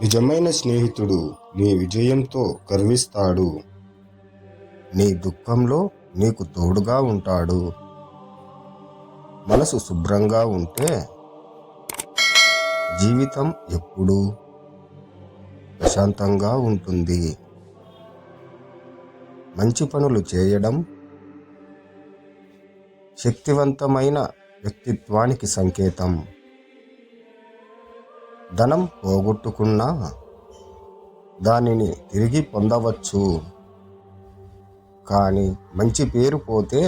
నిజమైన స్నేహితుడు నీ విజయంతో గర్విస్తాడు. నీ దుఃఖంలో నీకు తోడుగా ఉంటాడు. మనసు శుభ్రంగా ఉంటే జీవితం ఎప్పుడూ ప్రశాంతంగా ఉంటుంది. మంచి పనులు చేయడం శక్తివంతమైన వ్యక్తిత్వానికి సంకేతం. ధనం పోగొట్టుకున్నా దానిని తిరిగి పొందవచ్చు, కానీ మంచి పేరు పోతే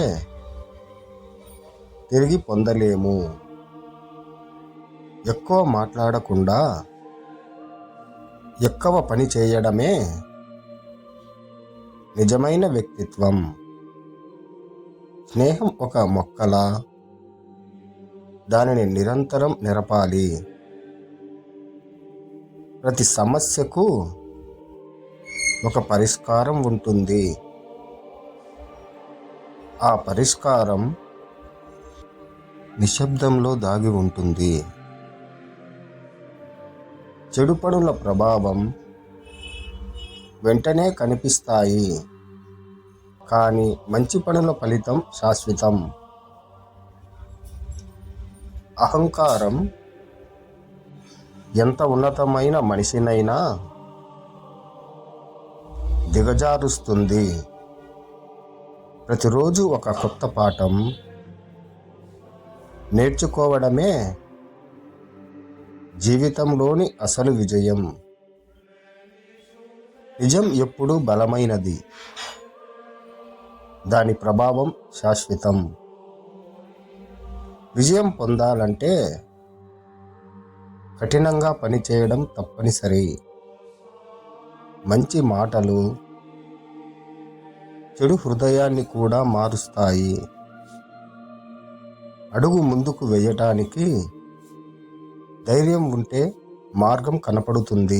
తిరిగి పొందలేము. ఎక్కువ మాట్లాడకుండా ఎక్కువ పని చేయడమే నిజమైన వ్యక్తిత్వం. స్నేహం ఒక మొక్కలా, దానిని నిరంతరం నిరపాలి. ప్రతి సమస్యకు ఒక పరిష్కారం ఉంటుంది. ఆ పరిష్కారం నిశ్శబ్దంలో దాగి ఉంటుంది. చెడు పనుల ప్రభావం వెంటనే కనిపిస్తాయి, కానీ మంచి పనుల ఫలితం శాశ్వతం. అహంకారం ఎంత ఉన్నతమైన మనిషినైనా దిగజారుస్తుంది. ప్రతిరోజు ఒక కొత్త పాఠం నేర్చుకోవడమే జీవితంలోని అసలు విజయం. నిజం ఎప్పుడూ బలమైనది, దాని ప్రభావం శాశ్వతం. విజయం పొందాలంటే కఠినంగా పనిచేయడం తప్పనిసరి. మంచి మాటలు చెడు హృదయాన్ని కూడా మారుస్తాయి. అడుగు ముందుకు వేయటానికి ధైర్యం ఉంటే మార్గం కనపడుతుంది.